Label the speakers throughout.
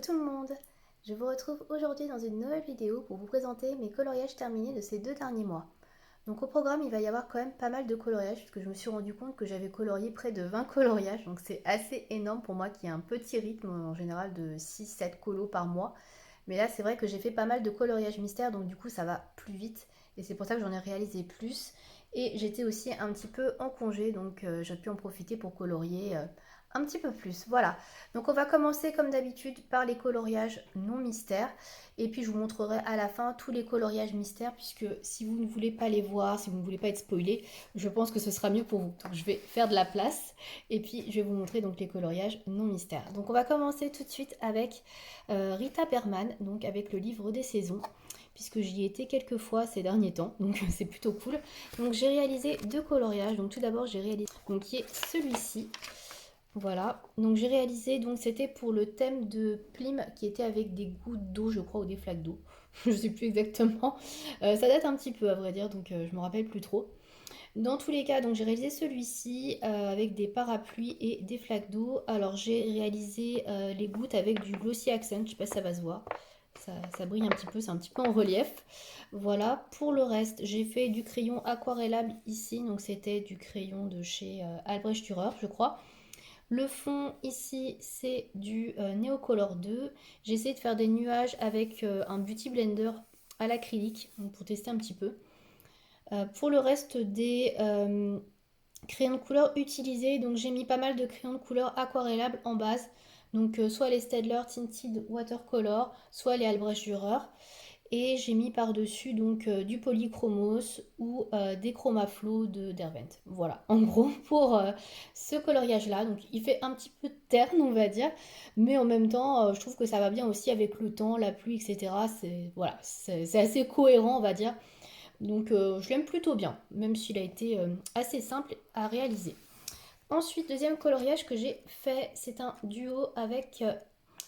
Speaker 1: Tout le monde, je vous retrouve aujourd'hui dans une nouvelle vidéo pour vous présenter mes coloriages terminés de ces 2 derniers mois. Donc au programme il va y avoir quand même pas mal de coloriages puisque je me suis rendu compte que j'avais colorié près de 20 coloriages, donc c'est assez énorme pour moi qui ai un petit rythme en général de 6-7 colos par mois. Mais là c'est vrai que j'ai fait pas mal de coloriages mystères, donc du coup ça va plus vite et c'est pour ça que j'en ai réalisé plus. Et j'étais aussi un petit peu en congé, donc j'ai pu en profiter pour colorier un petit peu plus. Voilà, donc on va commencer comme d'habitude par les coloriages non mystères. Et puis je vous montrerai à la fin tous les coloriages mystères, puisque si vous ne voulez pas les voir, si vous ne voulez pas être spoilé, je pense que ce sera mieux pour vous. Donc je vais faire de la place et puis je vais vous montrer donc les coloriages non mystères. Donc on va commencer tout de suite avec Rita Berman, donc avec le livre des saisons, puisque j'y ai été quelques fois ces derniers temps, donc c'est plutôt cool. Donc j'ai réalisé 2 coloriages. Donc tout d'abord j'ai réalisé donc qui est celui-ci. Voilà, donc j'ai réalisé, donc c'était pour le thème de Plim qui était avec des gouttes d'eau, je crois, ou des flaques d'eau. Je sais plus exactement. Ça date un petit peu à vrai dire, donc je me rappelle plus trop. Dans tous les cas, donc j'ai réalisé celui-ci avec des parapluies et des flaques d'eau. Alors j'ai réalisé les gouttes avec du glossy accent, je sais pas si ça va se voir. Ça brille un petit peu, c'est un petit peu en relief. Voilà, pour le reste, j'ai fait du crayon aquarellable ici, donc c'était du crayon de chez Albrecht Dürer, je crois. Le fond ici, c'est du Neocolor 2. J'ai essayé de faire des nuages avec un Beauty Blender à l'acrylique pour tester un petit peu. Pour le reste des crayons de couleur utilisés, donc j'ai mis pas mal de crayons de couleur aquarellables en base. Donc soit les Staedtler Tinted Watercolor, soit les Albrecht Dürer. Et j'ai mis par-dessus donc du polychromos ou des chromaflow de Derwent. Voilà, en gros pour ce coloriage-là. Donc il fait un petit peu terne, on va dire, mais en même temps, je trouve que ça va bien aussi avec le temps, la pluie, etc. C'est voilà, c'est assez cohérent, on va dire. Donc je l'aime plutôt bien, même s'il a été assez simple à réaliser. Ensuite, deuxième coloriage que j'ai fait, c'est un duo avec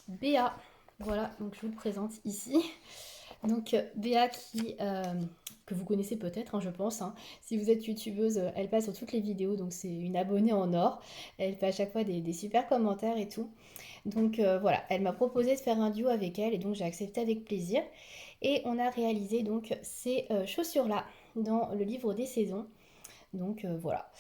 Speaker 1: Béa. Voilà, donc je vous le présente ici. Donc Béa que vous connaissez peut-être, hein, je pense. Hein. Si vous êtes youtubeuse, elle passe sur toutes les vidéos, donc c'est une abonnée en or. Elle fait à chaque fois des super commentaires et tout. Donc voilà, elle m'a proposé de faire un duo avec elle et donc j'ai accepté avec plaisir. Et on a réalisé donc ces chaussures-là dans le livre des saisons. Donc voilà.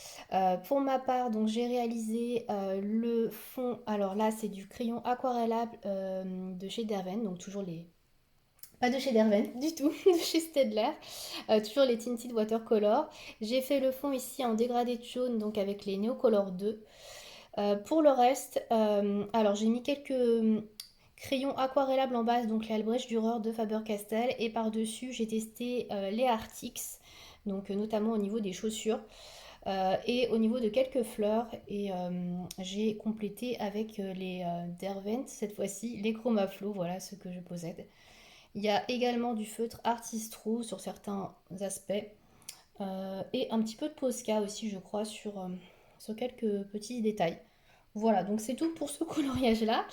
Speaker 1: Pour ma part, donc j'ai réalisé le fond. Alors là, c'est du crayon aquarellable de chez Derwent, donc toujours les pas de chez Derwent du tout, de chez Staedtler. Toujours les Tinted Watercolor. J'ai fait le fond ici en dégradé de jaune, donc avec les Neocolor 2. Pour le reste, alors j'ai mis quelques crayons aquarellables en base, donc les Albrecht Dürer de Faber-Castell. Et par-dessus, j'ai testé les Artix, donc notamment au niveau des chaussures. Et au niveau de quelques fleurs, et j'ai complété avec les Derwent, cette fois-ci, les Chromaflow, voilà ce que je possède. Il y a également du feutre Artist True sur certains aspects. Et un petit peu de Posca aussi, je crois, sur quelques petits détails. Voilà, donc c'est tout pour ce coloriage-là.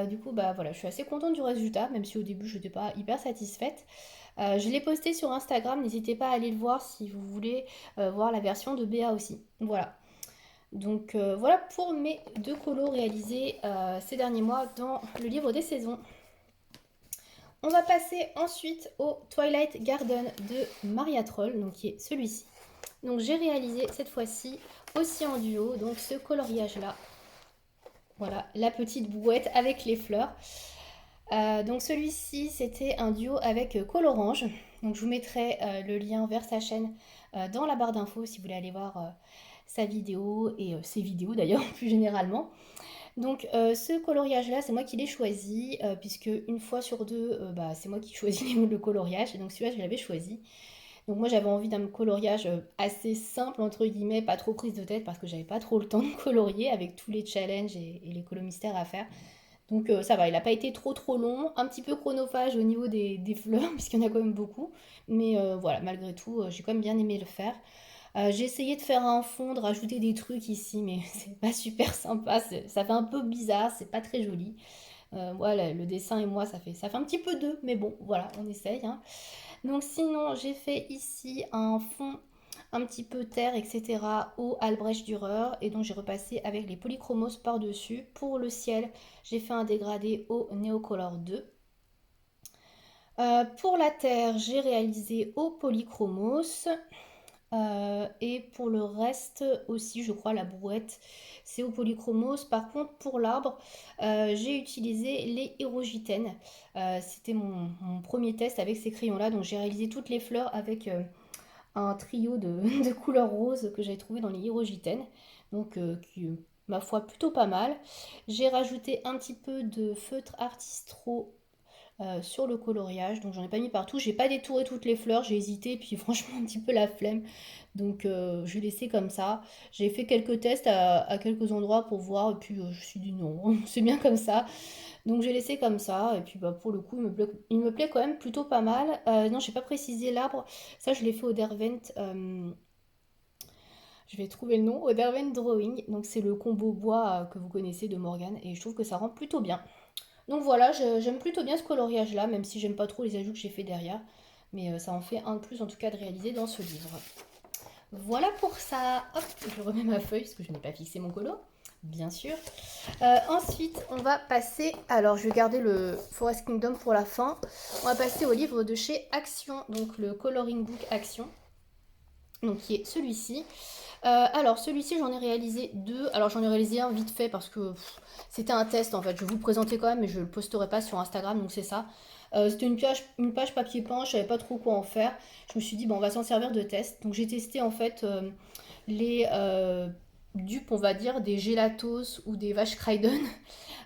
Speaker 1: Du coup, bah voilà, je suis assez contente du résultat, même si au début je n'étais pas hyper satisfaite. Je l'ai posté sur Instagram, n'hésitez pas à aller le voir si vous voulez voir la version de BA aussi. Voilà. Donc voilà pour mes 2 colos réalisés ces derniers mois dans le livre des saisons. On va passer ensuite au Twilight Garden de Maria Troll, donc qui est celui-ci. Donc j'ai réalisé cette fois-ci aussi en duo, donc ce coloriage-là. Voilà, la petite bouette avec les fleurs. Donc celui-ci, c'était un duo avec Colorange. Donc je vous mettrai le lien vers sa chaîne dans la barre d'infos si vous voulez aller voir sa vidéo et ses vidéos d'ailleurs plus généralement. Donc ce coloriage-là, c'est moi qui l'ai choisi, puisque une fois sur deux, bah, c'est moi qui choisis le coloriage, et donc celui-là, je l'avais choisi. Donc moi, j'avais envie d'un coloriage assez simple, entre guillemets, pas trop prise de tête, parce que j'avais pas trop le temps de colorier avec tous les challenges et les colos mystères à faire. Donc ça va, il n'a pas été trop long, un petit peu chronophage au niveau des fleurs, puisqu'il y en a quand même beaucoup. Mais voilà, malgré tout, j'ai quand même bien aimé le faire. J'ai essayé de faire un fond, de rajouter des trucs ici, mais c'est pas super sympa. Ça fait un peu bizarre, c'est pas très joli. Voilà, le dessin et moi, ça fait un petit peu deux, mais bon, voilà, on essaye. Hein. Donc sinon, j'ai fait ici un fond un petit peu terre, etc. au Albrecht Dürer. Et donc j'ai repassé avec les polychromos par-dessus. Pour le ciel, j'ai fait un dégradé au Neocolor 2. Pour la terre, j'ai réalisé au polychromos. Et pour le reste aussi, je crois, la brouette, c'est au polychromos. Par contre, pour l'arbre, j'ai utilisé les Hierogitènes. C'était mon premier test avec ces crayons-là. Donc j'ai réalisé toutes les fleurs avec un trio de, de couleurs roses que j'avais trouvé dans les Hierogitènes. Donc qui, ma foi, plutôt pas mal. J'ai rajouté un petit peu de feutre Artistro sur le coloriage, donc j'en ai pas mis partout. J'ai pas détouré toutes les fleurs, j'ai hésité, puis franchement un petit peu la flemme, donc je l'ai laissé comme ça. J'ai fait quelques tests à quelques endroits pour voir, et puis je me suis dit non, c'est bien comme ça. Donc j'ai laissé comme ça, et puis bah, pour le coup il me plaît quand même plutôt pas mal. Non, j'ai pas précisé l'arbre, ça je l'ai fait au Derwent. Je vais trouver le nom, au Derwent Drawing, donc c'est le combo bois que vous connaissez de Morgan, et je trouve que ça rend plutôt bien. Donc voilà, j'aime plutôt bien ce coloriage-là, même si j'aime pas trop les ajouts que j'ai fait derrière. Mais ça en fait un de plus en tout cas de réaliser dans ce livre. Voilà pour ça. Hop, je remets ma feuille parce que je n'ai pas fixé mon colo, bien sûr. Ensuite, on va passer... Alors, je vais garder le Forest Kingdom pour la fin. On va passer au livre de chez Action, donc le Coloring Book Action. Donc qui est celui-ci. Alors celui-ci j'en ai réalisé deux. Alors j'en ai réalisé un vite fait parce que c'était un test en fait. Je vais vous le présenter quand même mais je ne le posterai pas sur Instagram, donc c'est ça. C'était une page papier peint, je savais pas trop quoi en faire. Je me suis dit bon on va s'en servir de test. Donc j'ai testé en fait les dupes on va dire des Gelatos ou des Vaches Craydon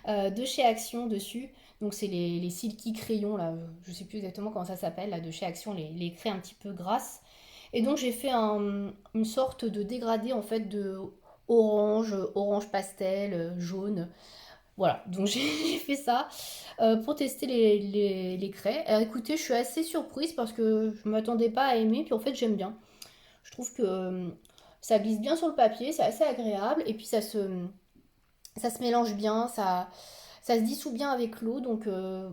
Speaker 1: de chez Action dessus. Donc c'est les silky crayons là, je sais plus exactement comment ça s'appelle là de chez Action, les craies un petit peu grasses. Et donc j'ai fait une sorte de dégradé en fait de orange pastel, jaune. Voilà, donc j'ai fait ça pour tester les craies. Alors écoutez, je suis assez surprise parce que je ne m'attendais pas à aimer, puis en fait j'aime bien. Je trouve que ça glisse bien sur le papier, c'est assez agréable, et puis ça se mélange bien, ça se dissout bien avec l'eau. Donc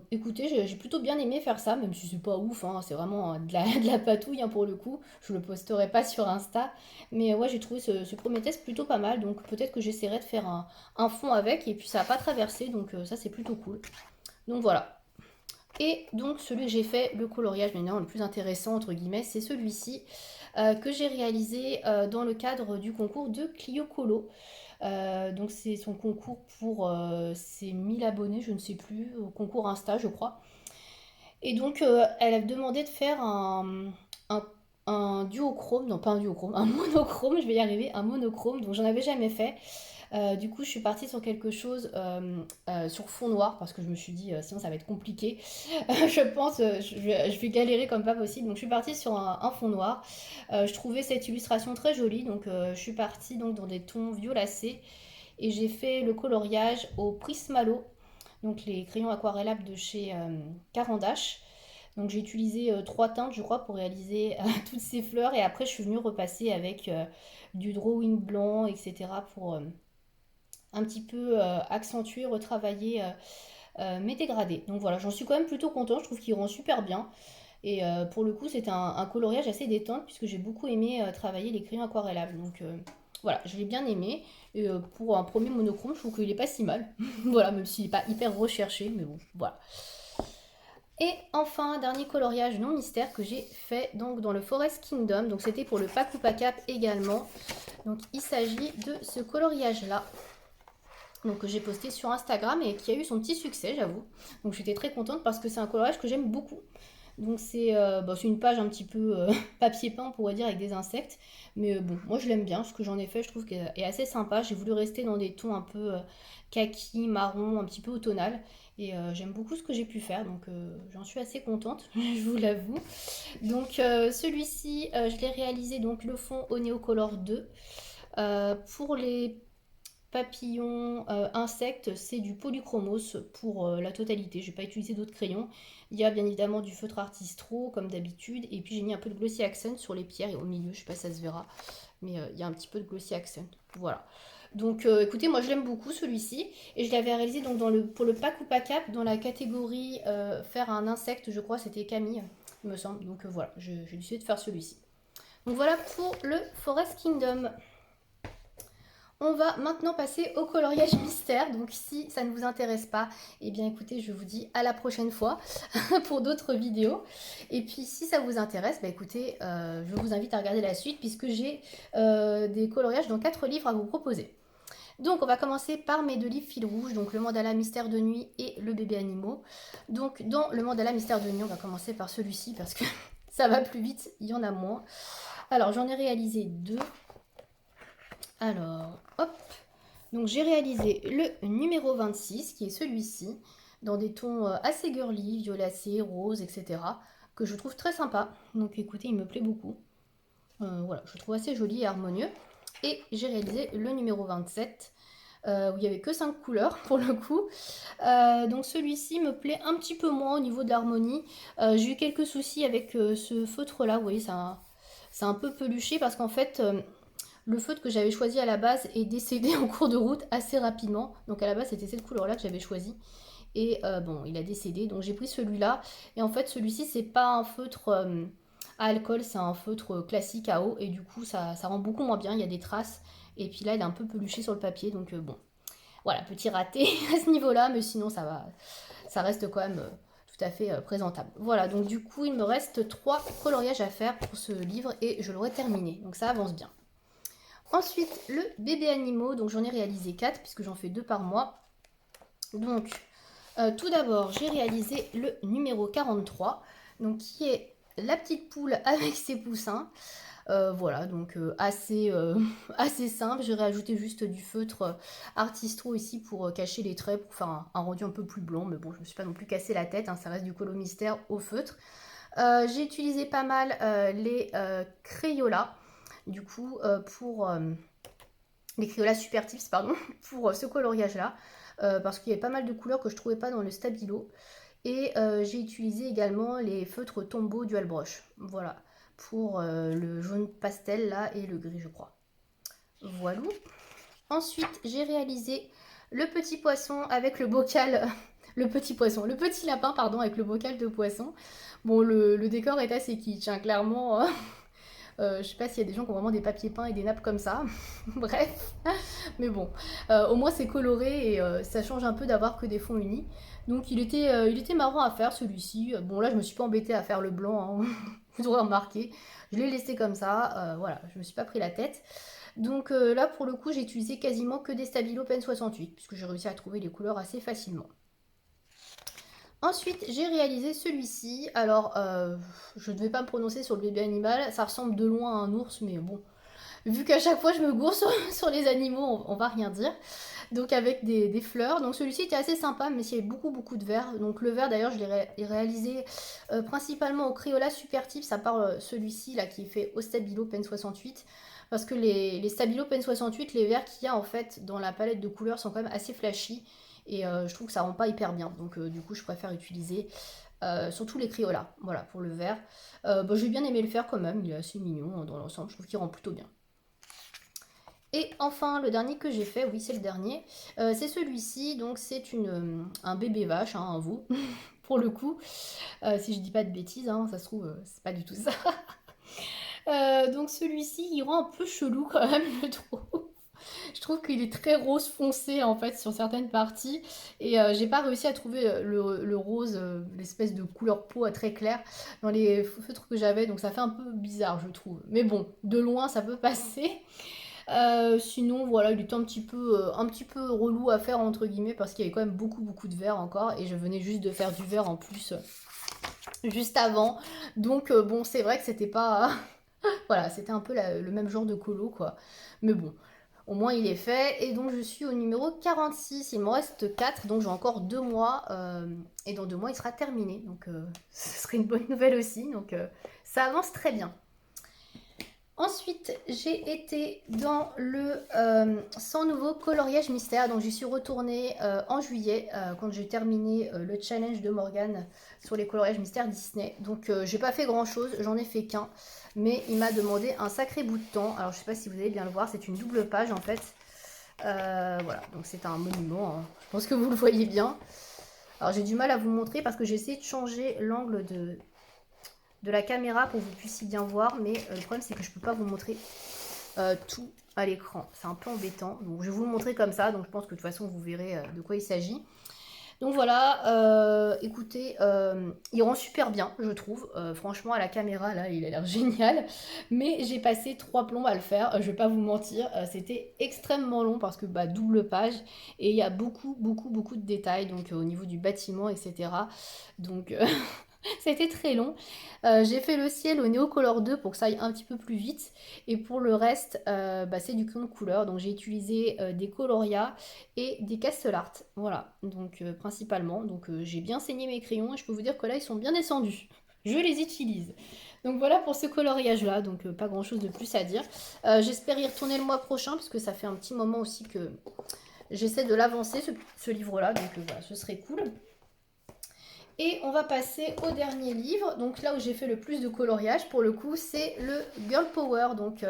Speaker 1: écoutez, j'ai plutôt bien aimé faire ça, même si c'est pas ouf, hein, c'est vraiment de la patouille hein, pour le coup. Je le posterai pas sur Insta. Mais ouais, j'ai trouvé ce premier test plutôt pas mal. Donc peut-être que j'essaierai de faire un fond avec. Et puis ça n'a pas traversé, donc ça c'est plutôt cool. Donc voilà. Et donc celui que j'ai fait, le coloriage maintenant le plus intéressant entre guillemets, c'est celui-ci que j'ai réalisé dans le cadre du concours de Clio Colo. Donc c'est son concours pour ses 1000 abonnés, je ne sais plus, au concours Insta je crois. Et donc elle a demandé de faire un, un duochrome, non pas un duochrome, un monochrome, je vais y arriver, un monochrome, donc j'en avais jamais fait. Du coup, je suis partie sur quelque chose sur fond noir parce que je me suis dit sinon ça va être compliqué. Je pense je vais galérer comme pas possible. Donc je suis partie sur un fond noir. Je trouvais cette illustration très jolie, donc je suis partie donc dans des tons violacés et j'ai fait le coloriage au Prismalo, donc les crayons aquarellables de chez Caran d'Ache. Donc j'ai utilisé trois teintes je crois pour réaliser toutes ces fleurs et après je suis venue repasser avec du drawing blanc etc. pour un petit peu accentuer, retravailler mes dégradés. Donc voilà, j'en suis quand même plutôt contente, je trouve qu'il rend super bien. Et pour le coup, c'est un coloriage assez détente puisque j'ai beaucoup aimé travailler les crayons aquarellables. Donc voilà, je l'ai bien aimé. Et pour un premier monochrome, je trouve qu'il est pas si mal. Voilà, même s'il n'est pas hyper recherché, mais bon, voilà. Et enfin, dernier coloriage non mystère que j'ai fait donc dans le Forest Kingdom. Donc c'était pour le Pakupa Cap également. Donc il s'agit de ce coloriage là. Donc que j'ai posté sur Instagram et qui a eu son petit succès, j'avoue. Donc j'étais très contente parce que c'est un coloriage que j'aime beaucoup. Donc c'est une page un petit peu papier peint, on pourrait dire, avec des insectes. Mais bon, moi je l'aime bien. Ce que j'en ai fait, je trouve qu'elle est assez sympa. J'ai voulu rester dans des tons un peu kaki, marron, un petit peu automnal. Et j'aime beaucoup ce que j'ai pu faire. Donc j'en suis assez contente, je vous l'avoue. Donc celui-ci, je l'ai réalisé donc le fond au Neocolor 2. Pour les papillons, insectes, c'est du polychromos pour la totalité. Je n'ai pas utilisé d'autres crayons. Il y a bien évidemment du feutre Artistro comme d'habitude. Et puis j'ai mis un peu de glossy accent sur les pierres et au milieu. Je ne sais pas si ça se verra. Mais il y a un petit peu de glossy accent. Voilà. Donc écoutez, moi je l'aime beaucoup celui-ci. Et je l'avais réalisé donc pour le Pakupa Cap dans la catégorie faire un insecte, je crois c'était Camille, il me semble. Donc voilà, j'ai décidé de faire celui-ci. Donc voilà pour le Forest Kingdom. On va maintenant passer au coloriage mystère. Donc si ça ne vous intéresse pas, eh bien écoutez, je vous dis à la prochaine fois pour d'autres vidéos. Et puis si ça vous intéresse, bah écoutez, je vous invite à regarder la suite puisque j'ai des coloriages dans 4 livres à vous proposer. Donc on va commencer par mes 2 livres fil rouge, donc le mandala mystère de nuit et le bébé animaux. Donc dans le mandala mystère de nuit, on va commencer par celui-ci parce que ça va plus vite, il y en a moins. Alors j'en ai réalisé 2. Alors, hop. Donc j'ai réalisé le numéro 26, qui est celui-ci, dans des tons assez girly, violacés, roses, etc. Que je trouve très sympa. Donc écoutez, il me plaît beaucoup. Voilà, je le trouve assez joli et harmonieux. Et j'ai réalisé le numéro 27, où il n'y avait que 5 couleurs pour le coup. Donc celui-ci me plaît un petit peu moins au niveau de l'harmonie. J'ai eu quelques soucis avec ce feutre-là, vous voyez, c'est un peu peluché parce qu'en fait... le feutre que j'avais choisi à la base est décédé en cours de route assez rapidement. Donc à la base, c'était cette couleur-là que j'avais choisi. Et bon, il a décédé. Donc j'ai pris celui-là. Et en fait, celui-ci, c'est pas un feutre à alcool, c'est un feutre classique à eau. Et du coup, ça rend beaucoup moins bien. Il y a des traces. Et puis là, il est un peu peluché sur le papier. Donc bon, voilà, petit raté à ce niveau-là. Mais sinon, ça va. Ça reste quand même tout à fait présentable. Voilà, donc du coup, il me reste 3 coloriages à faire pour ce livre. Et je l'aurai terminé. Donc ça avance bien. Ensuite, le bébé animaux, donc j'en ai réalisé 4 puisque j'en fais 2 par mois. Donc, tout d'abord, j'ai réalisé le numéro 43, donc qui est la petite poule avec ses poussins. Voilà, donc assez, assez simple. J'ai rajouté juste du feutre Artistro ici pour cacher les traits, pour faire un rendu un peu plus blanc. Mais bon, je ne me suis pas non plus cassé la tête, hein, ça reste du colo mystère au feutre. J'ai utilisé pas mal les Crayolas. Du coup, pour les Crayolas Super Tips, pardon, pour ce coloriage-là, parce qu'il y avait pas mal de couleurs que je trouvais pas dans le Stabilo. Et j'ai utilisé également les feutres Tombow Dual Brush, voilà, pour le jaune pastel là et le gris, je crois. Voilà. Ensuite, j'ai réalisé le petit poisson avec le bocal, le petit lapin, pardon, avec le bocal de poisson. Bon, le décor est assez kitsch, hein, clairement. Je sais pas s'il y a des gens qui ont vraiment des papiers peints et des nappes comme ça. Bref, mais bon, au moins c'est coloré et ça change un peu d'avoir que des fonds unis. Donc il était marrant à faire celui-ci. Bon là je me suis pas embêtée à faire le blanc, hein. Vous aurez remarqué. Je l'ai laissé comme ça, voilà, je me suis pas pris la tête. Donc là pour le coup j'ai utilisé quasiment que des Stabilo Pen 68 puisque j'ai réussi à trouver les couleurs assez facilement. Ensuite, j'ai réalisé celui-ci. Alors, je ne vais pas me prononcer sur le bébé animal. Ça ressemble de loin à un ours, mais bon. Vu qu'à chaque fois je me gourre sur les animaux, on va rien dire. Donc avec des fleurs. Donc celui-ci était assez sympa, mais il y avait beaucoup de vert. Donc le vert d'ailleurs, je l'ai réalisé principalement au Crayola Super Tips, à part celui-ci là qui est fait au Stabilo Pen 68. Parce que les Stabilo Pen 68, les verts qu'il y a en fait dans la palette de couleurs sont quand même assez flashy. Et je trouve que ça rend pas hyper bien. Donc du coup, je préfère utiliser surtout les Crayola. Voilà, pour le vert. J'ai bien aimé le faire quand même. Il est assez mignon dans l'ensemble. Je trouve qu'il rend plutôt bien. Et enfin, le dernier que j'ai fait, oui, c'est le dernier. C'est celui-ci. Donc c'est un bébé vache, hein, un veau, pour le coup. Si je dis pas de bêtises, hein, ça se trouve, c'est pas du tout ça. Donc celui-ci, il rend un peu chelou quand même, je trouve. Je trouve qu'il est très rose foncé en fait sur certaines parties et j'ai pas réussi à trouver le rose, l'espèce de couleur peau très claire dans les feutres que j'avais, donc ça fait un peu bizarre je trouve. Mais bon, de loin ça peut passer. Sinon voilà, il était un petit peu relou à faire entre guillemets parce qu'il y avait quand même beaucoup de vert encore et je venais juste de faire du vert en plus juste avant. Donc bon, c'est vrai que c'était pas... voilà, c'était un peu le même genre de colo quoi. Mais bon, au moins il est fait. Et donc je suis au numéro 46. Il me reste 4, donc j'ai encore 2 mois. Et dans 2 mois il sera terminé. Donc ce serait une bonne nouvelle aussi. Donc ça avance très bien. Ensuite, j'ai été dans le 100 nouveaux coloriages mystères. Donc j'y suis retournée en juillet quand j'ai terminé le challenge de Morgane sur les coloriages mystères Disney. Donc j'ai pas fait grand chose, j'en ai fait qu'un. Mais il m'a demandé un sacré bout de temps. Alors je sais pas si vous allez bien le voir, c'est une double page en fait. Voilà, donc c'est un monument, hein. Je pense que vous le voyez bien. Alors j'ai du mal à vous montrer parce que j'ai essayé de changer l'angle de la caméra pour que vous puissiez bien voir, mais le problème c'est que je ne peux pas vous montrer tout à l'écran. C'est un peu embêtant, donc je vais vous le montrer comme ça, donc je pense que de toute façon vous verrez de quoi il s'agit. Donc voilà, écoutez, il rend super bien, je trouve. Franchement, à la caméra, là, il a l'air génial. Mais j'ai passé 3 plombs à le faire, je vais pas vous mentir. C'était extrêmement long parce que bah, double page et il y a beaucoup de détails donc au niveau du bâtiment, etc. Donc c'était très long. J'ai fait le ciel au Neocolor 2 pour que ça aille un petit peu plus vite. Et pour le reste, bah, c'est du crayon de couleur. Donc j'ai utilisé des Coloria et des Castle Art. Voilà, donc principalement. Donc j'ai bien saigné mes crayons et je peux vous dire que là, ils sont bien descendus. Je les utilise. Donc voilà pour ce coloriage là, donc pas grand chose de plus à dire. J'espère y retourner le mois prochain parce que ça fait un petit moment aussi que j'essaie de l'avancer ce livre là, donc voilà, ce serait cool. Et on va passer au dernier livre, donc là où j'ai fait le plus de coloriage, pour le coup, c'est le Girl Power, donc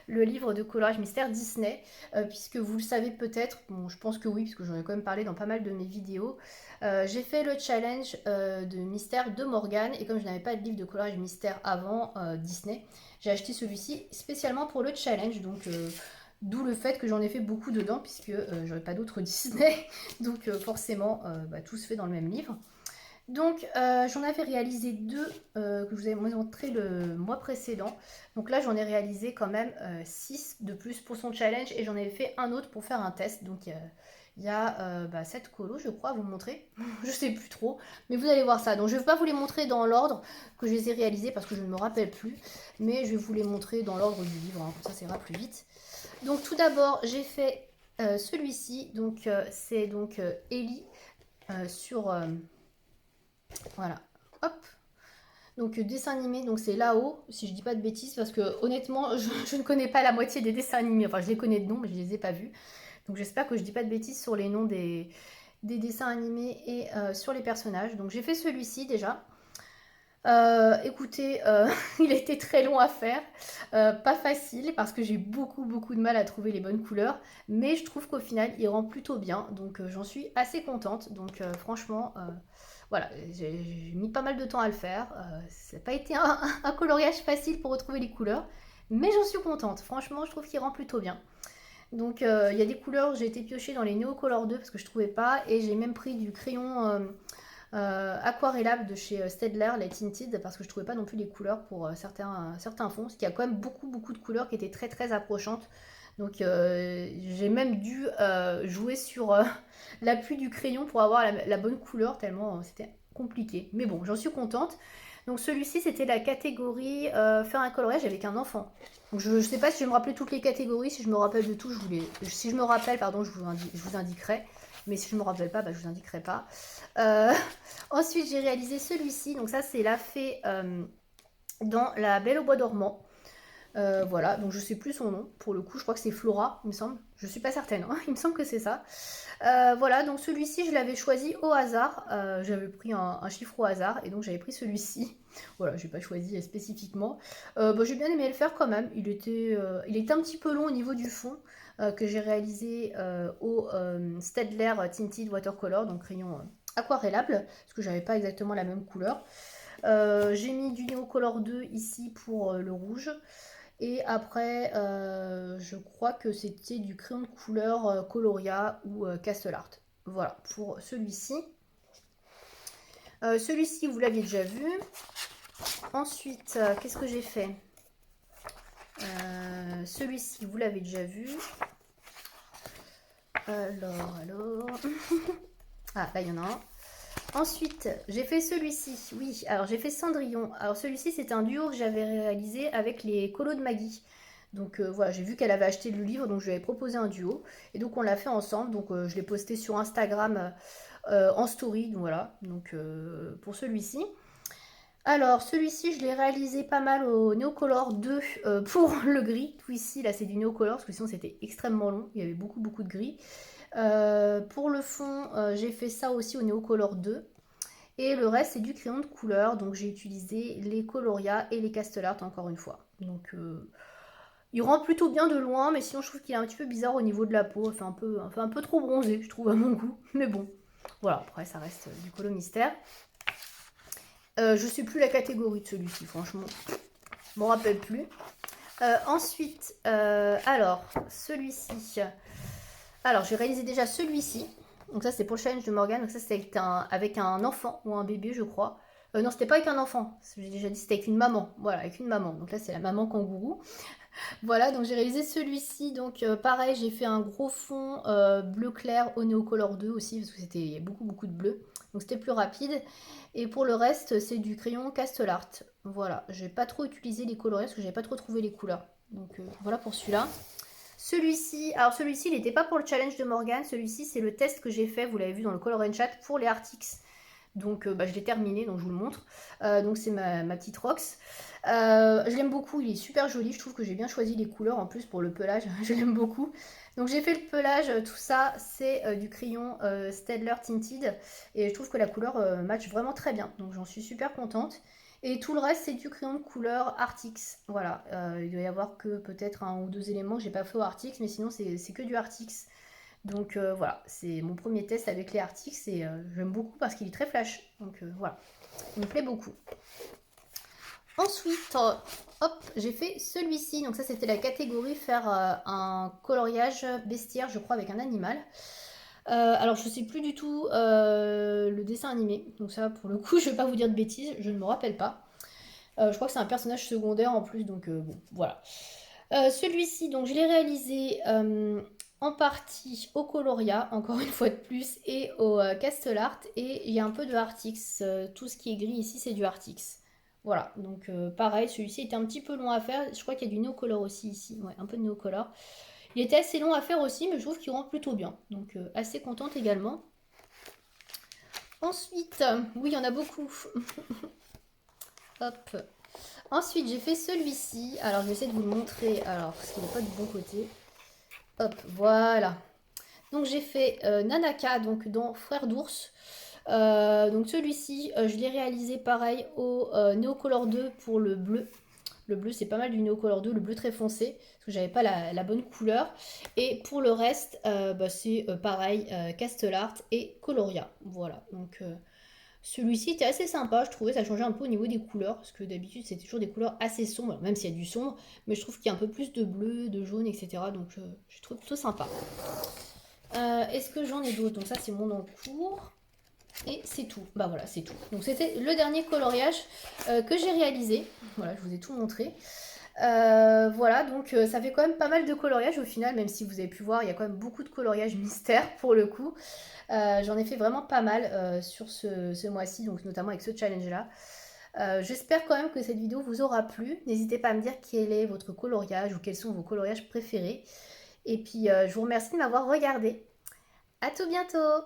Speaker 1: le livre de coloriage mystère Disney, puisque vous le savez peut-être, bon je pense que oui, parce que j'en ai quand même parlé dans pas mal de mes vidéos, j'ai fait le challenge de mystère de Morgane, et comme je n'avais pas de livre de coloriage mystère avant Disney, j'ai acheté celui-ci spécialement pour le challenge, donc d'où le fait que j'en ai fait beaucoup dedans, puisque j'aurais pas d'autres Disney, donc forcément bah, tout se fait dans le même livre. Donc j'en avais réalisé 2 que je vous avais montré le mois précédent. Donc là j'en ai réalisé quand même 6 de plus pour son challenge et j'en avais fait un autre pour faire un test. Donc il y a bah, 7 colos je crois à vous montrer. Je sais plus trop, mais vous allez voir ça. Donc je ne vais pas vous les montrer dans l'ordre que je les ai réalisés parce que je ne me rappelle plus. Mais je vais vous les montrer dans l'ordre du livre, hein, comme ça ira plus vite. Donc tout d'abord j'ai fait celui-ci. Donc c'est donc Ellie sur... voilà, hop. Donc dessin animé, donc c'est là-haut, si je dis pas de bêtises, parce que honnêtement, je ne connais pas la moitié des dessins animés. Enfin, je les connais de nom, mais je les ai pas vus. Donc j'espère que je dis pas de bêtises sur les noms des dessins animés et sur les personnages. Donc j'ai fait celui-ci déjà. Écoutez, il était très long à faire, pas facile parce que j'ai beaucoup de mal à trouver les bonnes couleurs, mais je trouve qu'au final il rend plutôt bien, donc j'en suis assez contente. Donc franchement, voilà, j'ai mis pas mal de temps à le faire. Ça n'a pas été un coloriage facile pour retrouver les couleurs, mais j'en suis contente. Franchement, je trouve qu'il rend plutôt bien. Donc il y a des couleurs, j'ai été piocher dans les Neocolor 2 parce que je trouvais pas, et j'ai même pris du crayon aquarellable de chez Staedtler, les Tinted, parce que je trouvais pas non plus les couleurs pour certains fonds, parce qu'il y a quand même beaucoup de couleurs qui étaient très approchantes. Donc j'ai même dû jouer sur l'appui du crayon pour avoir la bonne couleur, tellement c'était compliqué. Mais bon, j'en suis contente. Donc celui-ci, c'était la catégorie faire un coloriage avec un enfant. Donc je ne sais pas si je vais me rappeler toutes les catégories. Si je me rappelle de tout, si je me rappelle, pardon, je vous indiquerai. Mais si je ne me rappelle pas, bah, je vous indiquerai pas. Ensuite, j'ai réalisé celui-ci. Donc ça, c'est la fée dans La Belle au bois dormant. Voilà, donc je sais plus son nom. Pour le coup, je crois que c'est Flora, il me semble. Je suis pas certaine, hein. Il me semble que c'est ça. Voilà, donc celui-ci, je l'avais choisi au hasard. J'avais pris un chiffre au hasard et donc j'avais pris celui-ci. Voilà, j'ai pas choisi spécifiquement. Bah, j'ai bien aimé le faire quand même. Il était un petit peu long au niveau du fond que j'ai réalisé au Staedtler Tinted Watercolor, donc crayon aquarellable, parce que j'avais pas exactement la même couleur. J'ai mis du Neocolor 2 ici pour le rouge. Et après, je crois que c'était du crayon de couleur Coloria ou Castle Art. Voilà, pour celui-ci. Celui-ci, vous l'aviez déjà vu. Ensuite, qu'est-ce que j'ai fait? Celui-ci, vous l'avez déjà vu. Alors. Ah, là, il y en a un. Ensuite, j'ai fait celui-ci. Oui, alors j'ai fait Cendrillon. Alors celui-ci, c'est un duo que j'avais réalisé avec les colos de Maggie. Donc voilà, j'ai vu qu'elle avait acheté le livre, donc je lui avais proposé un duo. Et donc on l'a fait ensemble. Donc je l'ai posté sur Instagram en story. Donc voilà, donc pour celui-ci. Alors celui-ci, je l'ai réalisé pas mal au Neocolor 2 pour le gris. Tout ici, là c'est du Neocolor, parce que sinon c'était extrêmement long. Il y avait beaucoup de gris. Pour le fond, j'ai fait ça aussi au Neocolor 2. Et le reste, c'est du crayon de couleur. Donc j'ai utilisé les Coloria et les Castle Art encore une fois. Donc il rend plutôt bien de loin, mais sinon je trouve qu'il est un petit peu bizarre au niveau de la peau. Enfin un peu trop bronzé, je trouve, à mon goût. Mais bon, voilà, après ça reste du colo mystère. Je sais plus la catégorie de celui-ci, franchement. Je m'en rappelle plus. Ensuite, alors, celui-ci. Alors, j'ai réalisé déjà celui-ci. Donc ça, c'est pour le challenge de Morgane. Donc ça, c'était avec un enfant ou un bébé, je crois. Non, c'était pas avec un enfant. J'ai déjà dit, c'était avec une maman. Voilà, avec une maman. Donc là, c'est la maman kangourou. Voilà, donc j'ai réalisé celui-ci. Donc pareil, j'ai fait un gros fond bleu clair au Neocolor 2 aussi, parce que c'était beaucoup, beaucoup de bleu. Donc c'était plus rapide. Et pour le reste, c'est du crayon Castle Art. Voilà, j'ai pas trop utilisé les coloris parce que j'avais pas trop trouvé les couleurs. Donc voilà pour celui-là. Celui-ci, alors celui-ci, il n'était pas pour le challenge de Morgane. Celui-ci, c'est le test que j'ai fait, vous l'avez vu dans le Color and Chat, pour les Artix. Donc je l'ai terminé, donc je vous le montre. Donc c'est ma petite Rox. Je l'aime beaucoup, il est super joli. Je trouve que j'ai bien choisi les couleurs en plus pour le pelage. Je l'aime beaucoup. Donc j'ai fait le pelage, tout ça, c'est du crayon Staedtler Tinted. Et je trouve que la couleur match vraiment très bien. Donc j'en suis super contente. Et tout le reste, c'est du crayon de couleur Artix. Voilà, il doit y avoir que peut-être un ou deux éléments que j'ai pas fait au Artix, mais sinon c'est que du Artix. Donc voilà, c'est mon premier test avec les Artix et j'aime beaucoup parce qu'il est très flash. Donc voilà, il me plaît beaucoup. Ensuite, hop, j'ai fait celui-ci. Donc ça, c'était la catégorie faire un coloriage bestiaire, je crois, avec un animal. Alors, je sais plus du tout le dessin animé. Donc ça, pour le coup, je vais pas vous dire de bêtises, je ne me rappelle pas. Je crois que c'est un personnage secondaire en plus, donc bon, voilà. Celui-ci, donc je l'ai réalisé en partie au Coloria, encore une fois de plus, et au Castle Art. Et il y a un peu de Artix. Tout ce qui est gris ici, c'est du Artix. Voilà, donc pareil, celui-ci était un petit peu long à faire. Je crois qu'il y a du Neocolor aussi ici. Ouais, un peu de Neocolor. Il était assez long à faire aussi, mais je trouve qu'il rentre plutôt bien. Donc assez contente également. Ensuite, oui, il y en a beaucoup. Hop. Ensuite, j'ai fait celui-ci. Alors, je vais essayer de vous le montrer. Alors, parce qu'il n'est pas du bon côté. Hop, voilà. Donc, j'ai fait Nanaka, donc dans Frère d'ours. Donc, celui-ci, je l'ai réalisé pareil au Neocolor 2 pour le bleu. Le bleu, c'est pas mal du Neocolor 2, le bleu très foncé, parce que j'avais pas la bonne couleur. Et pour le reste, c'est pareil, Castle Art et Coloria. Voilà, donc celui-ci était assez sympa, je trouvais, ça changeait un peu au niveau des couleurs, parce que d'habitude c'est toujours des couleurs assez sombres, même s'il y a du sombre, mais je trouve qu'il y a un peu plus de bleu, de jaune, etc. Donc je trouve plutôt sympa. Est-ce que j'en ai d'autres? Donc ça c'est mon encours. Et c'est tout. Bah voilà, c'est tout. Donc c'était le dernier coloriage que j'ai réalisé. Voilà, je vous ai tout montré. Voilà, donc ça fait quand même pas mal de coloriage au final, même si vous avez pu voir, il y a quand même beaucoup de coloriage mystère pour le coup. J'en ai fait vraiment pas mal sur ce mois-ci, donc notamment avec ce challenge-là. J'espère quand même que cette vidéo vous aura plu. N'hésitez pas à me dire quel est votre coloriage ou quels sont vos coloriages préférés. Et puis je vous remercie de m'avoir regardé. À tout bientôt!